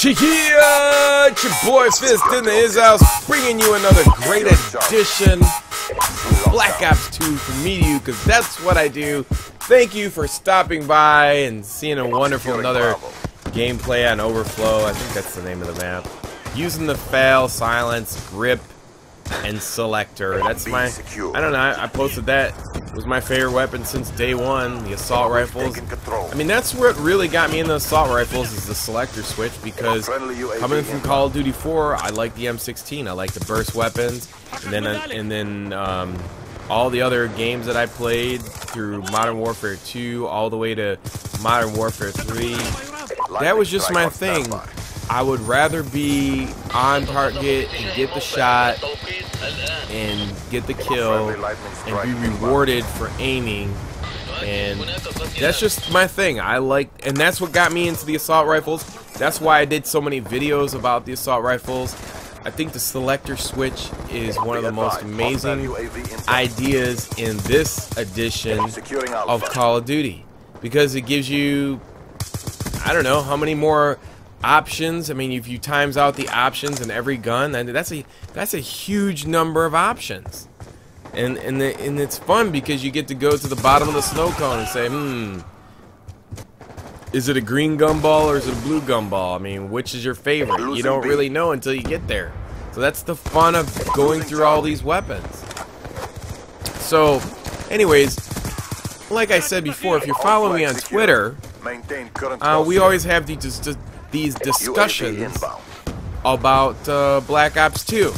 Yeah, it's your boy Fist in the his house, bringing you another great edition Black Ops 2 from me to you, because that's what I do. Thank you for stopping by and seeing a wonderful another gameplay on Overflow. I think that's the name of the map. Using the fail, silence, grip, and selector. That's my, I don't know, I posted that. It was my favorite weapon since day one, the assault rifles. I mean, that's what really got me into assault rifles, is the selector switch, because coming from Call of Duty 4, I like the M16, I like the burst weapons, and then all the other games that I played through Modern Warfare 2 all the way to Modern Warfare 3, that was just my thing. I would rather be on target and get the shot and get the kill and be rewarded for aiming, and that's just my thing. I like, and that's what got me into the assault rifles. That's why I did so many videos about the assault rifles. I think the selector switch is one of the most amazing ideas in this edition of Call of Duty, because it gives you, I don't know how many more options. I mean, if you times out the options in every gun, then that's a huge number of options, and it's fun because you get to go to the bottom of the snow cone and say, is it a green gumball or is it a blue gumball? I mean, which is your favorite? You don't really know until you get there. So that's the fun of going through all these weapons. So, anyways, like I said before, if you're following me on Twitter, we always have these discussions about Black Ops 2,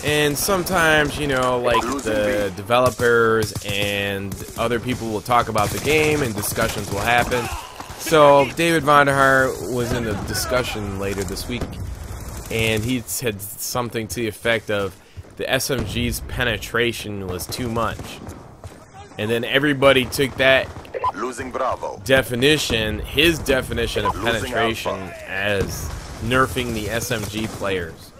and sometimes, you know, like the developers and other people will talk about the game and discussions will happen. So David Vonderhaar was in a discussion later this week, and he said something to the effect of the SMG's penetration was too much, and then everybody took that definition, his definition of penetration, as nerfing the SMG players.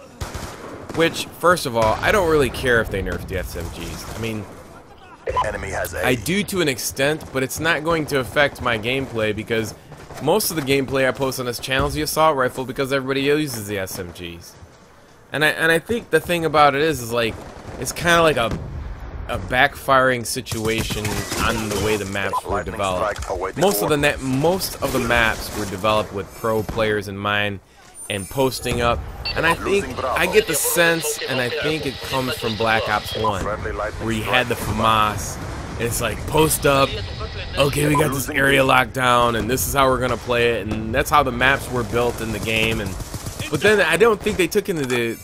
Which, first of all, I don't really care if they nerf the SMGs. I mean, I do to an extent, but it's not going to affect my gameplay, because most of the gameplay I post on this channel is the assault rifle, because everybody uses the SMGs. And I think the thing about it is like, it's kind of like a backfiring situation on the way the maps were developed. Most of the maps were developed with pro players in mind and posting up, and I think I get the sense, and I think it comes from Black Ops 1, where you had the FAMAS, and it's like, post up, okay, we got this area locked down, and this is how we're gonna play it, and that's how the maps were built in the game. But then I don't think they took into the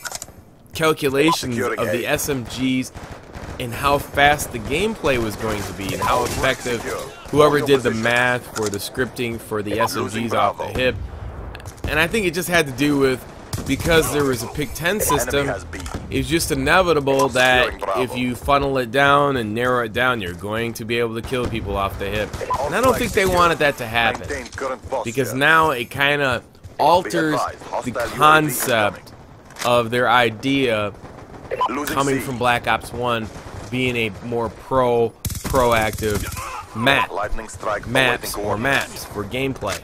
calculations of the SMGs and how fast the gameplay was going to be, and how effective whoever did the math for the scripting for the SMGs off the hip. And I think it just had to do with, because there was a pick 10 system, it's just inevitable that if you funnel it down and narrow it down, you're going to be able to kill people off the hip. And I don't think they wanted that to happen, because now it kind of alters the concept of their idea coming from Black Ops 1 being a more proactive maps for gameplay.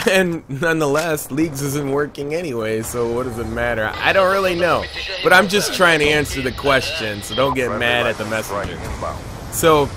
And nonetheless, Leagues isn't working anyway, so what does it matter? I don't really know, but I'm just trying to answer the question, so don't get mad at the messenger. So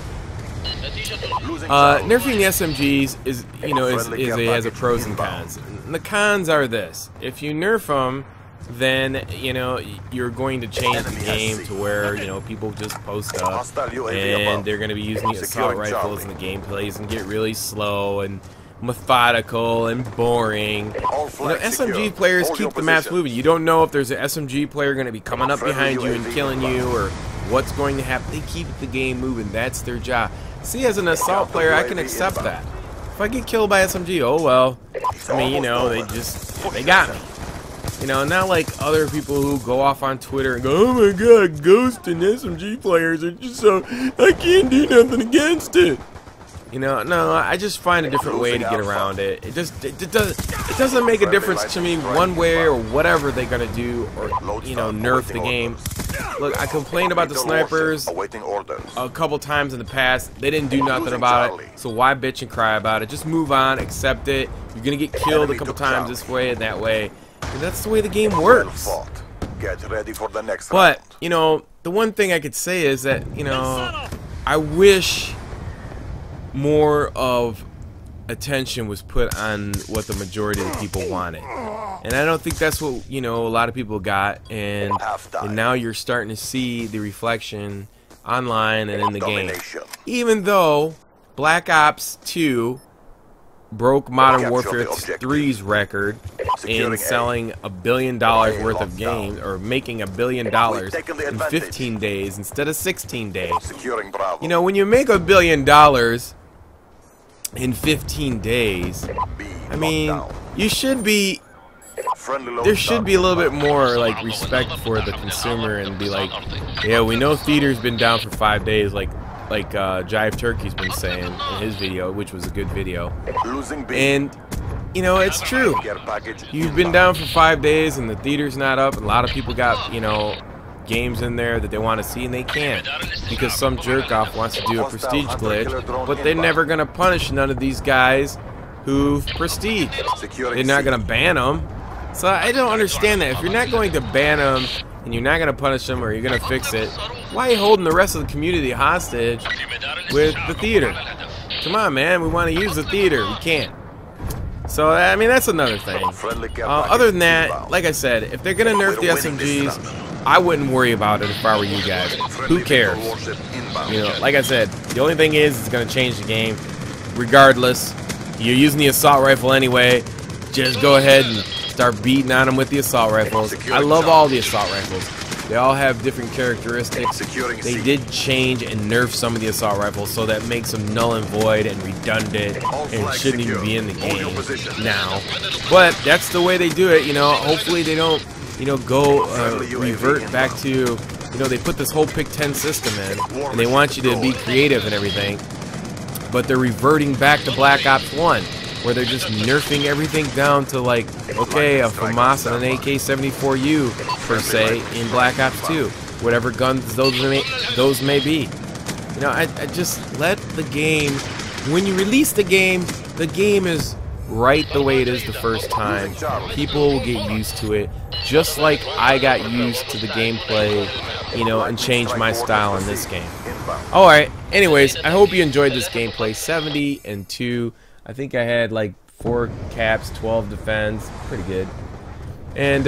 nerfing the SMGs is, you know, has a pros and cons. And the cons are this: if you nerf them, then, you know, you're going to change the game to where, you know, people just post up and they're going to be using the assault rifles, and the gameplays and get really slow and methodical and boring. You know, SMG players keep the maps moving. You don't know if there's an SMG player going to be coming up behind you and killing you, or what's going to happen. They keep the game moving. That's their job. See, as an assault player, I can accept that. If I get killed by SMG, oh well. I mean, you know, they got me. You know, not like other people who go off on Twitter and go, oh my god, Ghost and SMG players are just so, I can't do nothing against it. You know, no, I just find a different way to get around it. It doesn't make a difference to me one way or whatever they're gonna do, or, you know, nerf the game. Look, I complained about the snipers a couple times in the past. They didn't do nothing about it, so why bitch and cry about it? Just move on, accept it. You're gonna get killed a couple times this way and that way, and that's the way the game works. But, you know, the one thing I could say is that, you know, I wish more of attention was put on what the majority of the people wanted. And I don't think that's what, you know, a lot of people got, and now you're starting to see the reflection online and in the game. Even though Black Ops 2 broke Modern Warfare 3's record in selling $1 billion worth of games, or making $1 billion in 15 days instead of 16 days. You know, when you make $1 billion in 15 days, I mean, you should be, there should be a little bit more like respect for the consumer and be like, yeah, we know theater's been down for 5 days, like Jive Turkey's been saying in his video, which was a good video. And you know, it's true. You've been down for 5 days and the theater's not up, and a lot of people got, you know, games in there that they want to see and they can't because some jerk off wants to do a prestige glitch, but they're never gonna punish none of these guys who've prestige. They're not gonna ban them. So I don't understand that. If you're not going to ban them and you're not gonna punish them, or you're gonna fix it, why are you holding the rest of the community hostage with the theater? Come on, man, we want to use the theater, we can't. So I mean, that's another thing. Other than that, like I said, if they're gonna nerf the SMGs, I wouldn't worry about it if I were you guys. Who cares? You know, like I said, the only thing is it's gonna change the game. Regardless, you're using the assault rifle anyway. Just go ahead and start beating on them with the assault rifles. I love all the assault rifles. They all have different characteristics. They did change and nerf some of the assault rifles, so that makes them null and void and redundant and shouldn't even be in the game now. But that's the way they do it, you know. Hopefully they don't, you know, go revert back to, you know, they put this whole pick 10 system in, and they want you to be creative and everything, but they're reverting back to Black Ops 1, where they're just nerfing everything down to, like, okay, a FAMAS and an AK-74U per se in Black Ops 2, whatever guns those may be. You know, I just let the game, when you release the game is right the way it is the first time. People will get used to it, just like I got used to the gameplay, you know, and changed my style in this game. Alright, anyways, I hope you enjoyed this gameplay. 70-2. I think I had like 4 caps, 12 defense, pretty good. And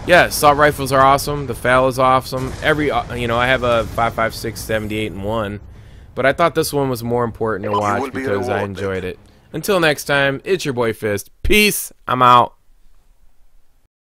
yeah, assault rifles are awesome. The FAL is awesome. Every, you know, I have a 5.56, 78, and 1, but I thought this one was more important to watch because I enjoyed it. Until next time, it's your boy Fist. Peace. I'm out.